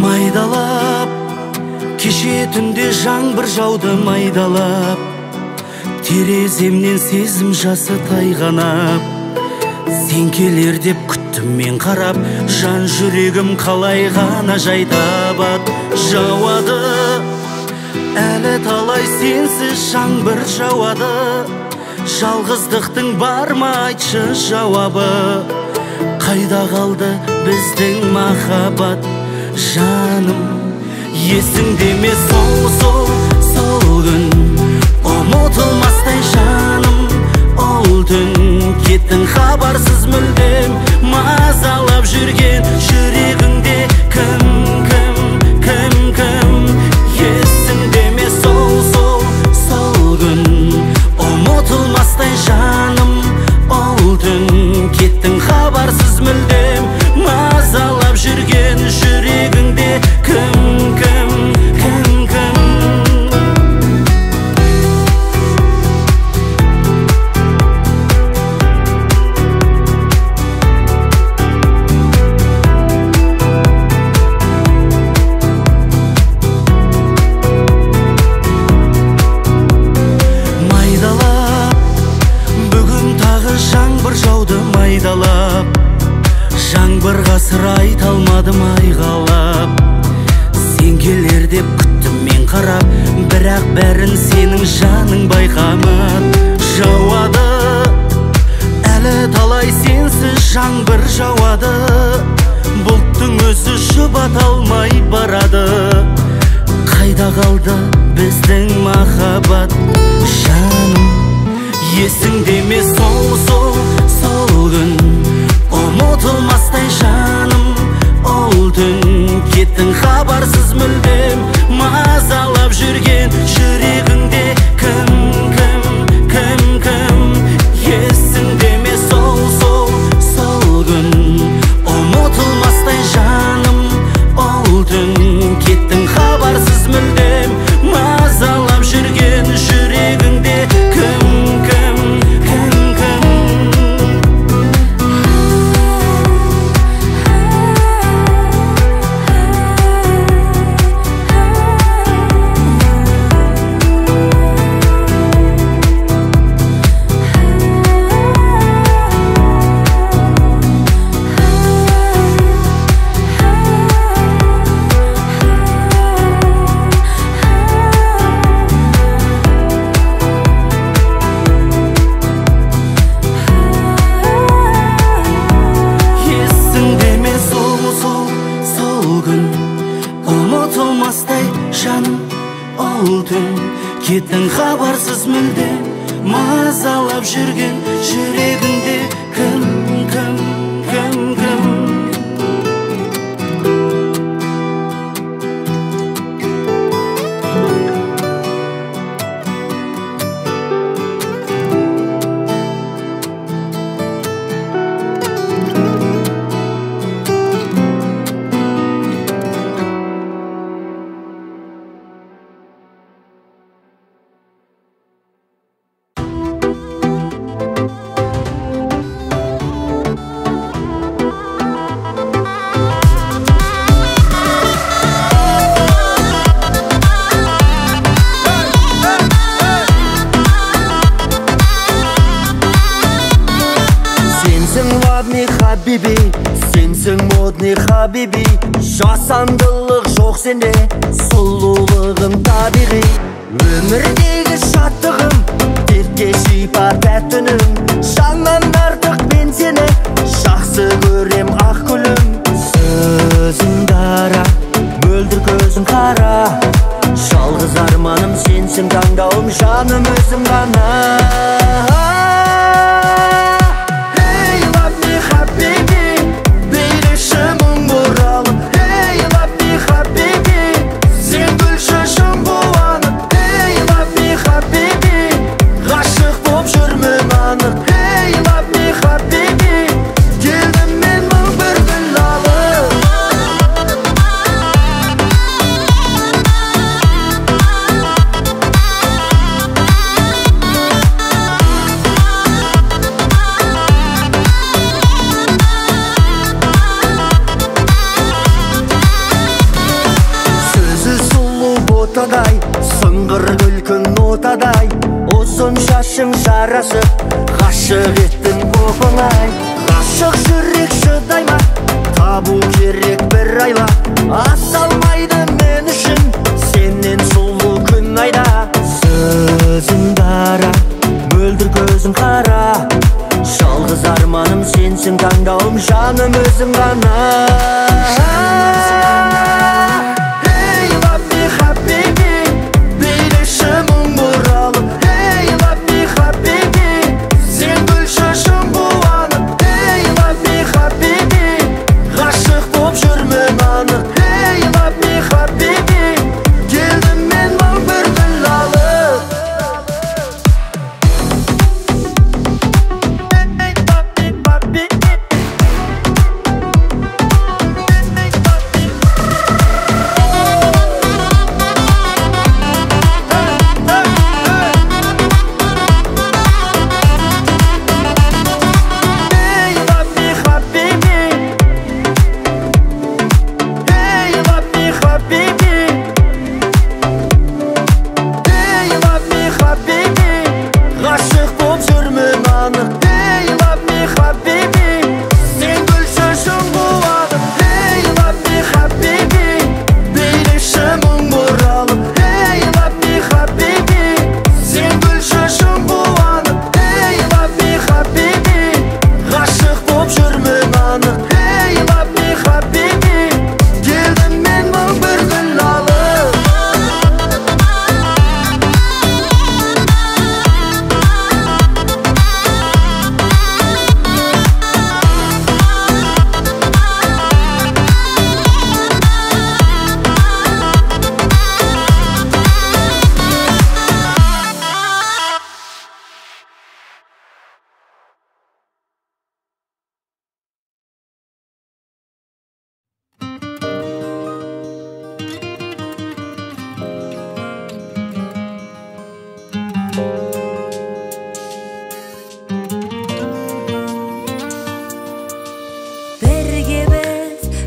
Майдалап кеше түнде жаңбыр жауды майдалап, тереземнен сезім жасы тайғанап. Сен келер деп күттім мен қарап, жан жүрегім қалай ғана жай табад. Жауады әлі талай сенсіз жаңбыр жауады, жалғыздықтың бар ма айтшы жауабы. Қайда қалды біздің махаббат жаным? Есіңде ме сол күн, ұмытылмастай жаным? Ол түн кеттің хабарсыз мүлдем, мазалап жүрген жүрегіңде кім? Есіңде ме сол күн, ұмытылмастай жаным? Ол түн кеттің хабарсыз мүлдем, мазалап жүрген жүрегіңде кім? Жаңбырға сыр айта алмадым айғалап. Сен келер деп күттім мен қарап, бірақ бәрін сенің жаның байқамад. Жауады әлі талай сенсіз жаңбыр жауады, бұлттың өзі жұбата алмай барады. Қайда қалды біздің махаббат жаным? Есіңде ме сол күн, ұмытылмастай жаным? Ол түн кеттің хабарсыз мүлдем, мазалап жүрген жүрегіңде кім? Есіңде ме сол күн, ұмытылмастай жаным? Ол түн кеттің хабарсыз мүлдем, мазалап жүрген жүрегіңде кім? Кеттің хабарсыз мүлдем, мазалап жүрген жүрегіңде кім? Сенсің модный хабиби, жасандылық жоқ сенде, сұлулығың табиғи. Өмірдегі шаттығым, дертке шипа тәттінің, жаннан артық мен сені жақсы көрем ақ гүлім. Сөзің дара, мөлдір көзің қара, жалғыз арманым сенсің, таңдауым жаным өзім ғана. ортадай, сыңғыр күлкің нотадай, ұзын шашың жарасып, ғашық еттің оп-оңай. Ғашық жүрек шыдай ма, табу керек бір айла, асалмайды мен үшін сенен сұлу күн айда. Сөзің дара, мөлдір көзің қара, жалғыз арманым сенсің, таңдауым жаным өзің ғана. Hey love me habibi, билеші мұң бұралып. Hey love me habibi, сен гүл шашың қуанып. Hey love me habibi, ғашық боп жүрмін анық. Hey love me habibi, келдім мен мың бір гүл алып.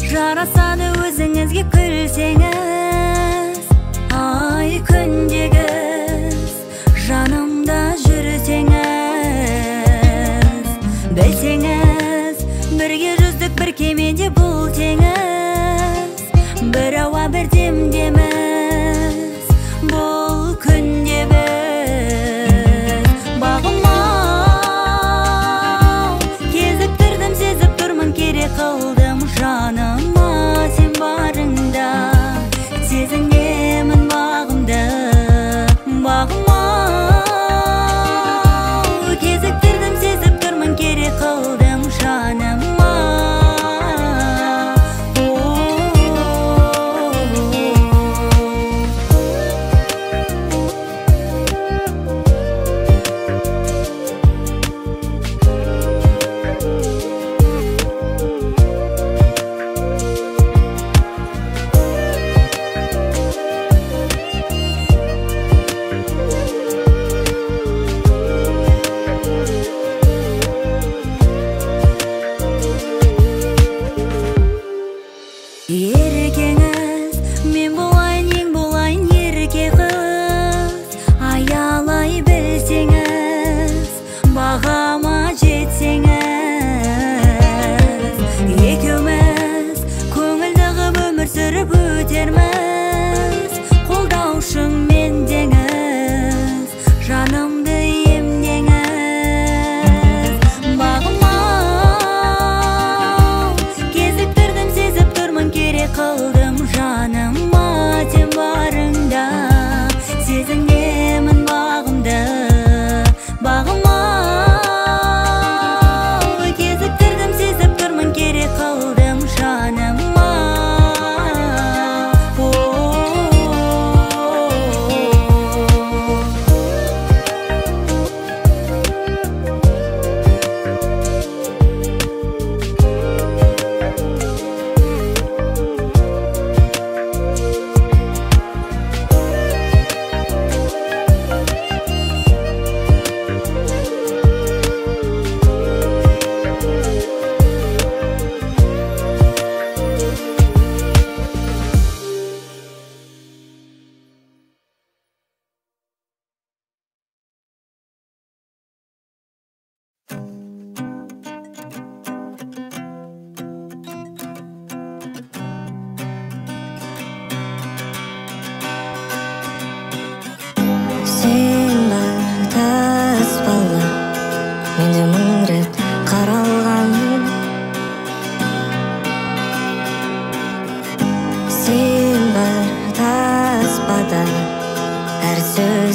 жарасады өзіңізге күлсеңіз, ай күндегіз жанымда жүрсеңіз. Білсеңіз, бірге жүздік бір кемеде бұл теңіз, бір ауа бір демдеміз, бұл күнде біз. Бағым-ау, кезіктірдім, сезіп тұрмын, керек қылдым жаныма сен барыңда, сезінемін бағымды. Бағым-ау, кезіктірдім, сезіп тұрмын, керек қылдым жаныма. Еркеңіз, мен болайын, ең болайын ерке қыз, аялай білсеңіз, бағама жетсеңіз. Екеуміз көңілді ғып өмір сүріп өтерміз, қолдаушың мендеңіз, жанымды емдеңіз. Бағым-ау, кезіктірдім, сезіп тұрмын, керек қылдым жаныма.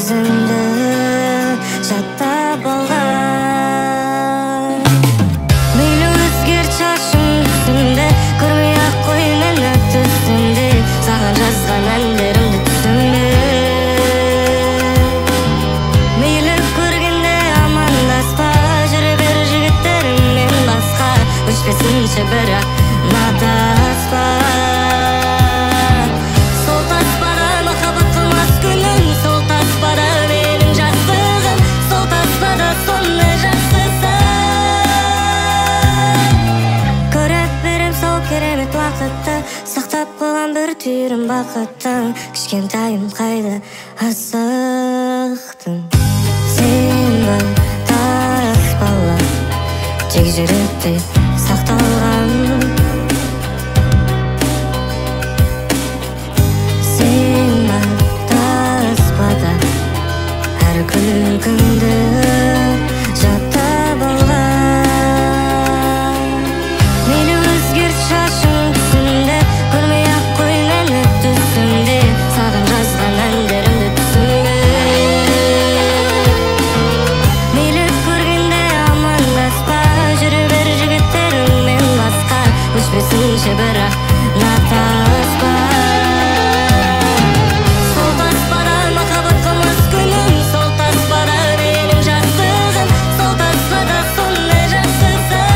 жүзіңді жаттап алған. Мейлі өзгерт шашың түсімде, көрмей-ақ қой мені түсімде, саған жазған әндерімді түсімде. Мейлі көргенде амандаспа, жүре бер жігіттеріңмен басқа, өшпесінші бірақ ұнатаспа. Сол таспада махаббат қылмас күнім, сол таспада менің жастығым, сол таспада сондай жақсысың. Көріп берем сол керемет уақытты, сақтап қойған бір түйірім бақыттың, кішкентайым қайда асықтың. Сен бір таспала, тек жүректе сақталған. Сен бір таспада әр күлкіңді жаттап алған. Мейлі өзгерт шашың түсімде, көрмей-ақ қой мені түсімде, саған жазған әндерімді түсімде. Мейлі көргенде амандаспа, жүре бер жігіттеріңмен басқа, өшпесінші бірақ ұнатаспа. Сол таспада махаббат қылмас күнім, сол таспада менің жастығым, сол таспада сондай жақсысың.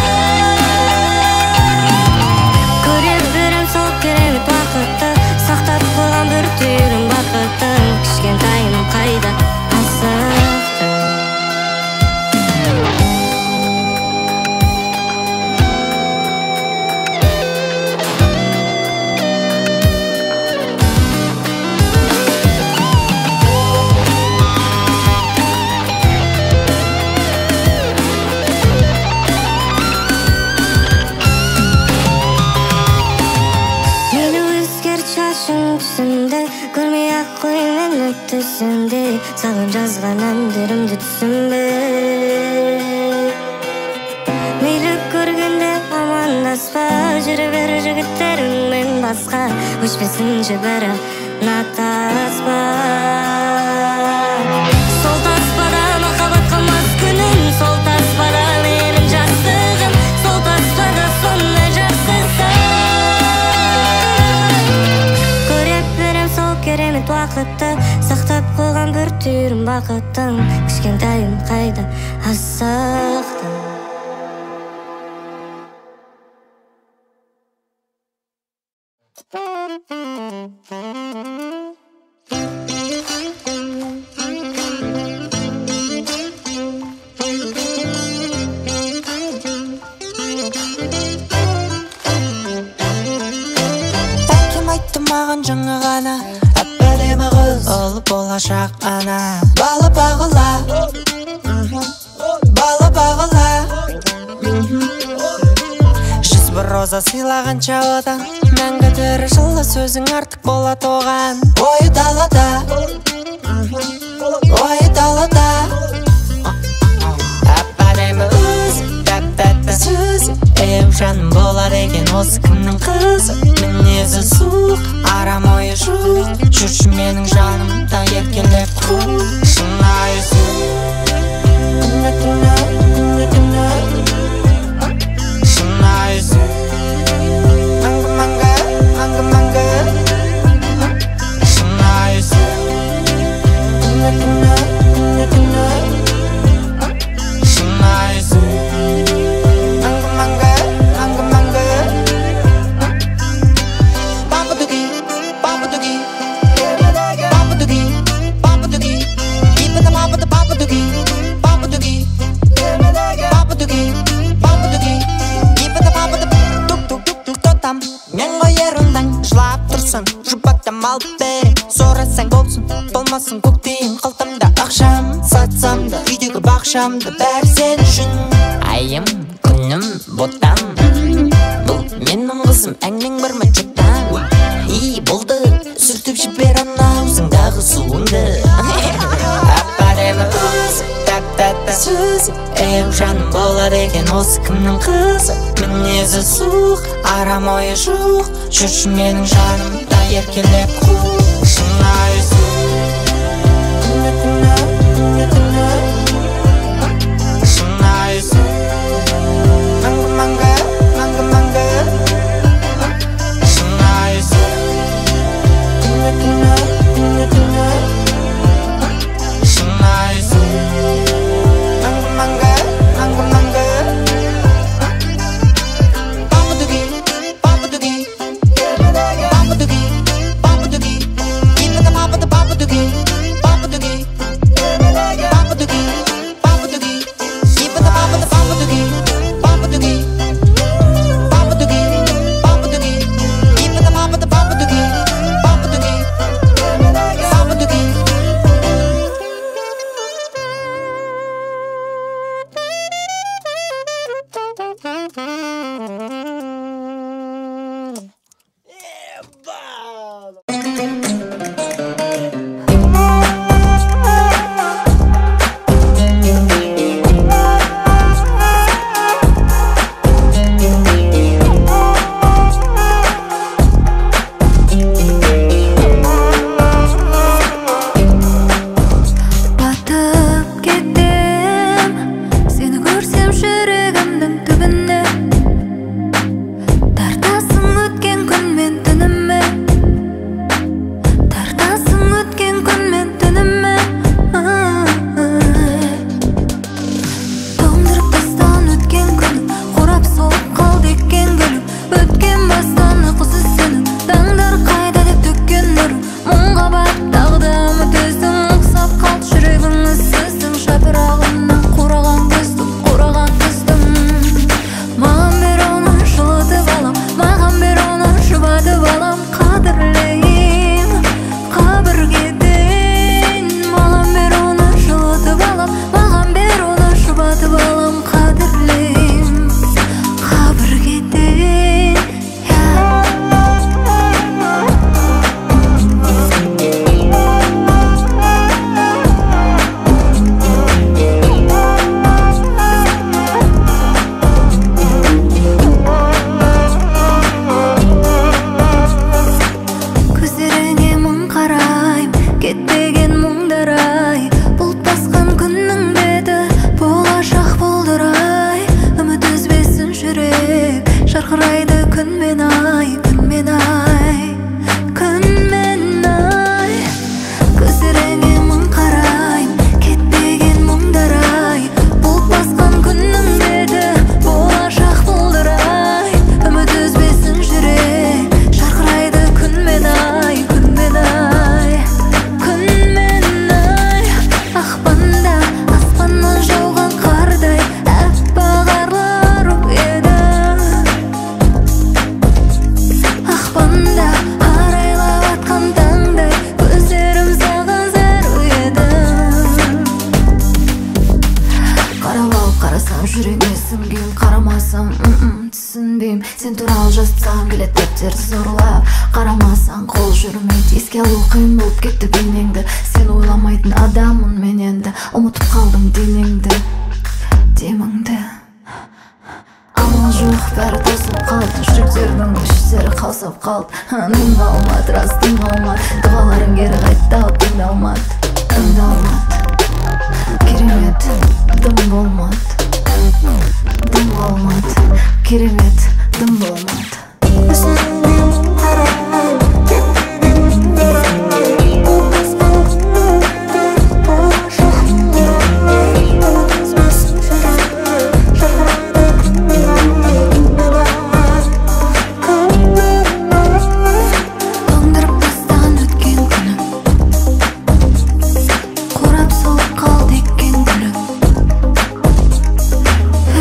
Көріп берем сол керемет уақытты, сақтап қойған бір түйірім бақыттың, кішкентайым қайда асықтың. Мейлі өзгерт шашың түсімде, көрмей-ақ қой мені түсімде, саған жазған әндерімді түсімде. Мейлі көргенде амандаспа, жүре бер жігіттеріңмен басқа, өшпесінші бірақ ұнатаспа. Сол таспада махаббат қылмас күнім, сол таспада менің жастығым, сол таспада сондай жақсысың. Көріп берем сол керемет уақытты, сақтап қойған бір түйірім бақыттың, кішкентайым қайда асықтың. Әкем айтты маған жаңа ғана, әп-әдемі қыз ол болашақ ана. Бала бағыла, бала бағыла. Жүз бір роза сыйлағанша одан, мәңгі тірі жылы сөзің артық болады оған. Ойы далада, ойы далада. Әп-әдемі өз, тәп-тәтті сөз, еу жаным болады екен осы кімнің қызы. Мінезі суық, арам ойы жоқ, жүрші менің жанымда еркелеп құл. Шынайы сөз, шынайы сөз, мәңгі-мәңгі, мәңгі-мәңгі. Шынайы сөз, шынайы сөз, мәңгі-мәңгі, мәңгі-мәңгі. Папа-дуги, папа-дуги, папа-дуги, папа-дуги. Ипата папа-да папа-дуги, папа-дуги, папа-дуги, папа-дуги. Ипата папа-да тук-тук-тук-тук. Кто там? Мен ғой ерундаң, жылап тұрсын, жұпаттам алып берем. Сорасаң болсын, болмасын көктейін қалтамда ақшам. Сатсам да үйдегі бақшамды бәрі сен үшін. Айым, күнім, ботам, бұл менің қызым, әңнің бір мачаттан. Болды, сүртіп жібер анаузыңдағы суыңды. Әп-әдемі өз, тәп-тәтті сөз, еу жаным болады екен осы кімнің қызы. Мінезі суық, арам ойы жоқ, жүрші менің жанымда еркелеп құл. Шынайы сөз,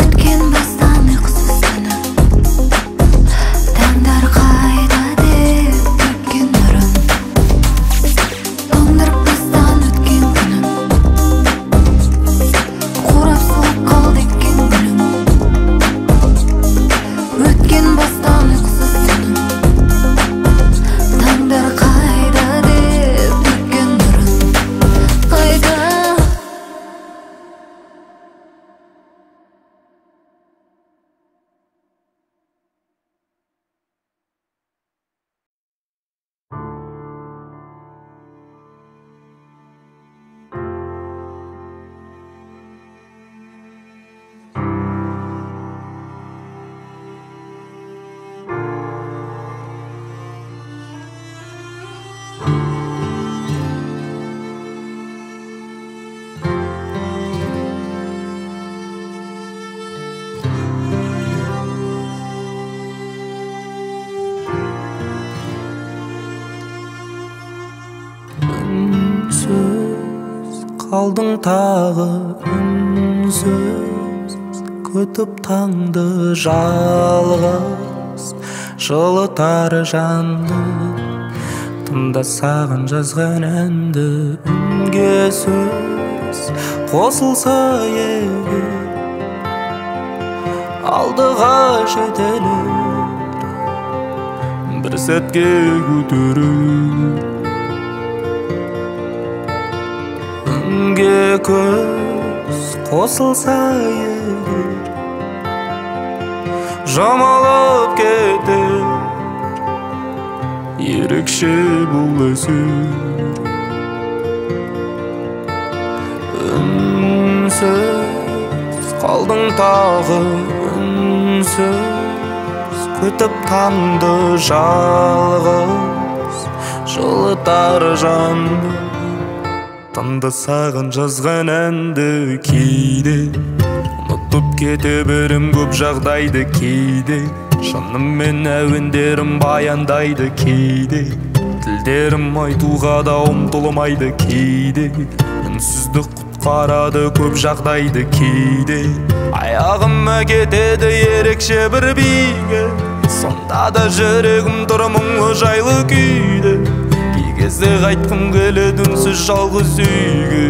Ötken bastan uykusuz tünüm. Tanglar қалдың тағы үнсіз, күтіп таңды жалғыз, жылытар жанды. Тыңда саған жазған әнді, үнге сөз қосылса егер, алдыға жетелер, бір сәтке көтерер. Үнге көз қосылса егер, жамалып кетер, ерекше бұл әсер. Үнсіз қалдың тағы үнсіз, күтіп таңды жалғыз, жылытар жанды. Таңда саған жазған әнді кейде ұмытып кете берем көп жағдайды кейде. Шынымен әуендерім баяндайды кейде, тілдерім айтуға да ұмтылмайды кейде. Үнсіздік құтқарады көп жағдайды кейде. Аяғыма кетеді ерекше бір биге, сонда да жүрегім тұр мұңлы жайлы күйде. Кей кезде қайтқым келеді үнсіз жалғыз үйге.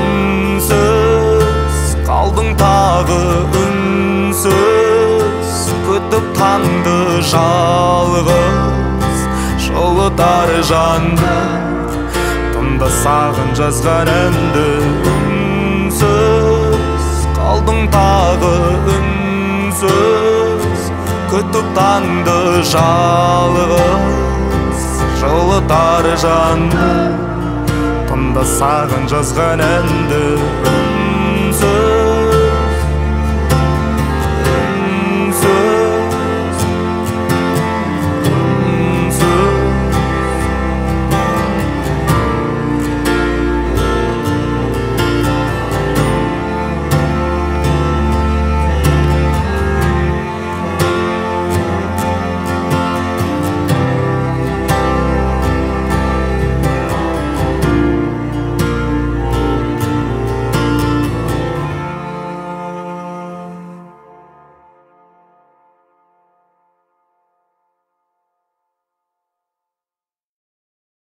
Үнсіз қалдың тағы үнсіз, күтіп таңды жалғыз, жылытар жанды. Тыңда саған жазған әнді, үнсіз қалдың тағы үнсіз, күтіп таңды жалғыз, жылытар жанды. Тыңда саған жазған әнді.